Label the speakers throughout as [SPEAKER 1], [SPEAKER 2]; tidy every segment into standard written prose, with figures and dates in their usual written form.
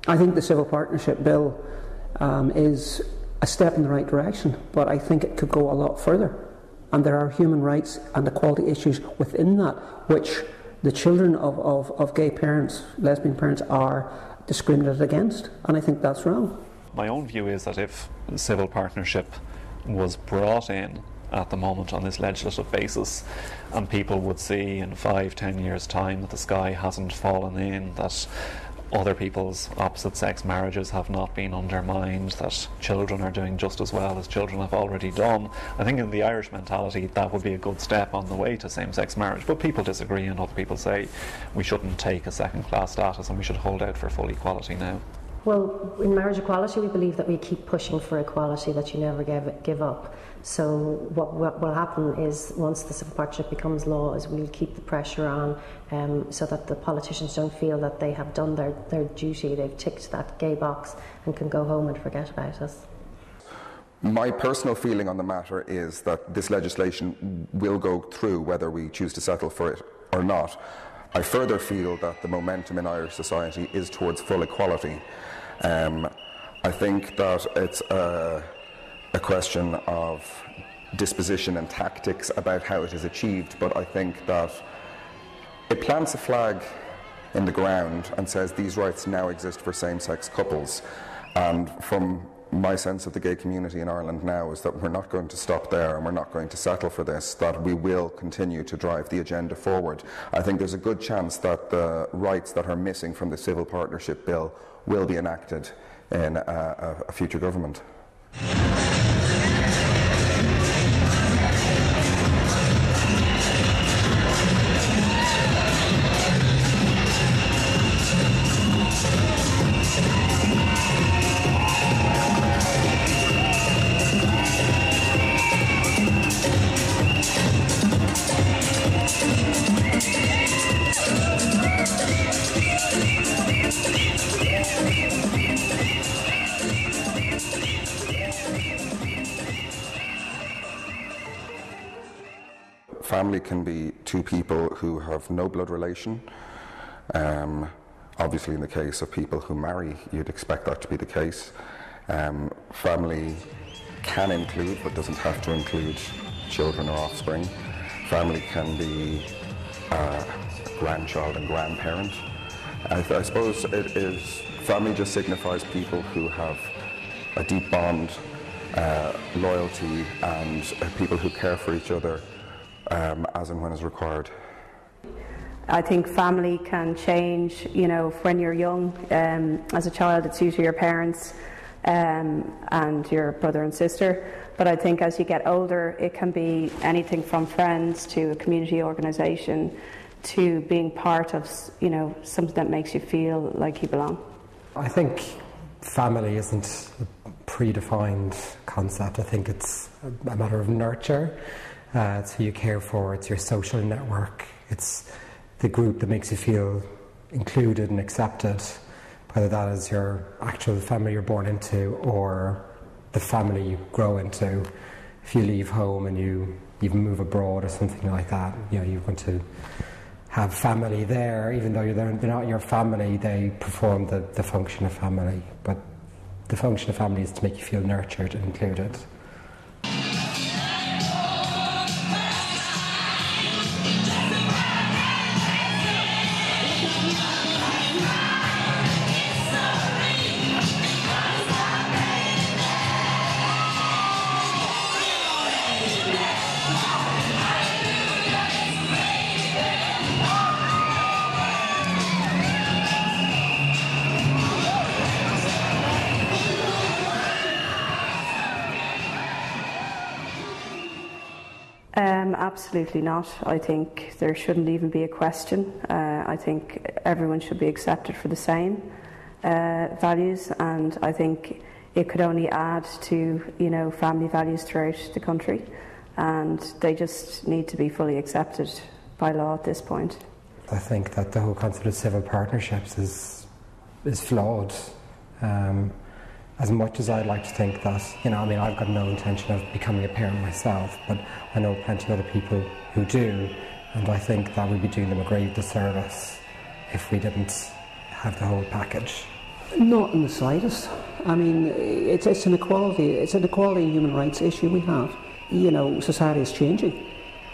[SPEAKER 1] I think the Civil Partnership Bill is a step in the right direction, but I think it could go a lot further. And there are human rights and equality issues within that, which the children of gay parents, lesbian parents, are discriminated against, and I think that's wrong.
[SPEAKER 2] My own view is that if civil partnership was brought in at the moment on this legislative basis, and people would see in 5-10 years' time that the sky hasn't fallen in, that other people's opposite-sex marriages have not been undermined, that children are doing just as well as children have already done. I think in the Irish mentality that would be a good step on the way to same-sex marriage, but people disagree, and other people say we shouldn't take a second-class status and we should hold out for full equality now.
[SPEAKER 3] Well, in marriage equality we believe that we keep pushing for equality, that you never give up. So what will happen is, once the civil partnership becomes law, is we'll keep the pressure on so that the politicians don't feel that they have done their duty, they've ticked that gay box and can go home and forget about us.
[SPEAKER 4] My personal feeling on the matter is that this legislation will go through whether we choose to settle for it or not. I further feel that the momentum in Irish society is towards full equality. I think that it's a question of disposition and tactics about how it is achieved, but I think that it plants a flag in the ground and says these rights now exist for same-sex couples. And from my sense of the gay community in Ireland now is that we're not going to stop there, and we're not going to settle for this, that we will continue to drive the agenda forward. I think there's a good chance that the rights that are missing from the Civil Partnership Bill will be enacted in a future government. Family can be two people who have no blood relation. Obviously, in the case of people who marry, you'd expect that to be the case. Family can include, but doesn't have to include, children or offspring. Family can be grandchild and grandparent. I suppose it is, family just signifies people who have a deep bond, loyalty, and people who care for each other as and when is required.
[SPEAKER 5] I think family can change, you know, when you're young. As a child it's usually your parents and your brother and sister, but I think as you get older it can be anything from friends to a community organisation to being part of, you know, something that makes you feel like you belong.
[SPEAKER 6] I think family isn't a predefined concept. I think it's a matter of nurture. It's who you care for, it's your social network, it's the group that makes you feel included and accepted, whether that is your actual family you're born into or the family you grow into. If you leave home and you move abroad or something like that, you know, you're going to have family there, even though they're not your family, they perform the function of family. But the function of family is to make you feel nurtured and included.
[SPEAKER 5] Absolutely not. I think there shouldn't even be a question. I think everyone should be accepted for the same values, and I think it could only add to, you know, family values throughout the country, and they just need to be fully accepted by law at this point.
[SPEAKER 6] I think that the whole concept of civil partnerships is flawed. As much as I'd like to think that, you know, I mean, I've got no intention of becoming a parent myself, but I know plenty of other people who do, and I think that we'd be doing them a great disservice if we didn't have the whole package.
[SPEAKER 1] Not in the slightest. I mean, it's an equality and human rights issue we have. You know, society is changing,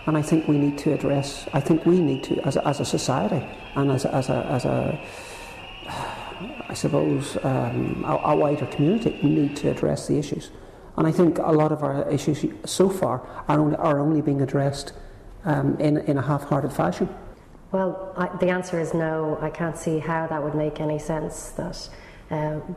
[SPEAKER 1] and I think we need to address. I think we need to, as a society, and as a I suppose a wider community, need to address the issues. And I think a lot of our issues so far are only being addressed in a half-hearted fashion.
[SPEAKER 3] Well, the answer is no. I can't see how that would make any sense, that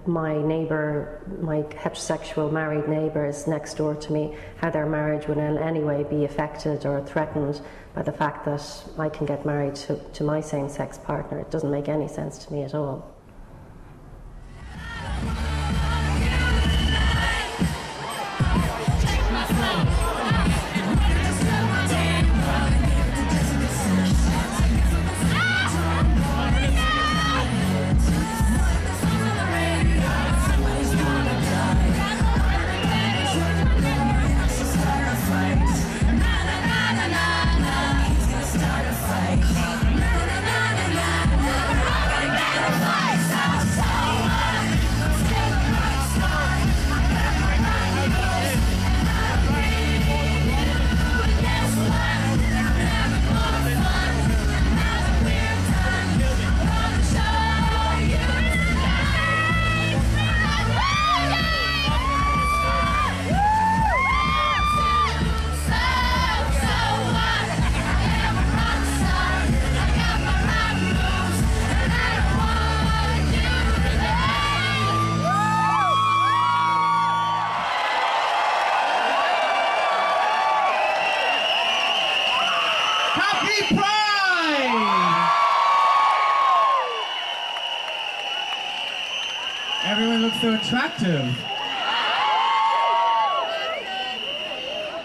[SPEAKER 3] my neighbour, my heterosexual married neighbours next door to me, how their marriage would in any way be affected or threatened by the fact that I can get married to my same-sex partner. It doesn't make any sense to me at all.
[SPEAKER 7] Everyone looks so attractive.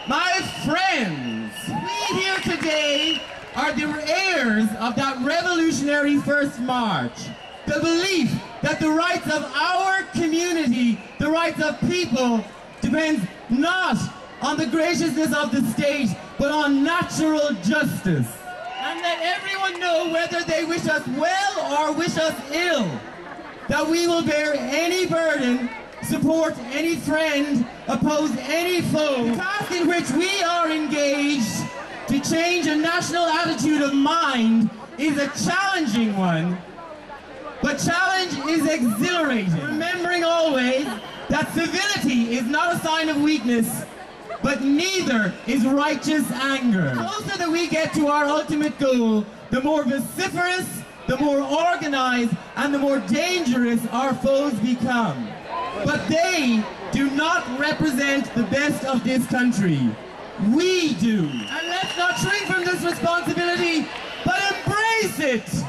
[SPEAKER 7] My friends, we here today are the heirs of that revolutionary First March. The belief that the rights of our community, the rights of people, depends not on the graciousness of the state, but on natural justice. And let everyone know, whether they wish us well or wish us ill, that we will bear any burden, support any friend, oppose any foe. The task in which we are engaged to change a national attitude of mind is a challenging one, but challenge is exhilarating. Remembering always that civility is not a sign of weakness, but neither is righteous anger. The closer that we get to our ultimate goal, the more vociferous, the more organized, and the more dangerous our foes become. But they do not represent the best of this country. We do. And let's not shrink from this responsibility, but embrace it!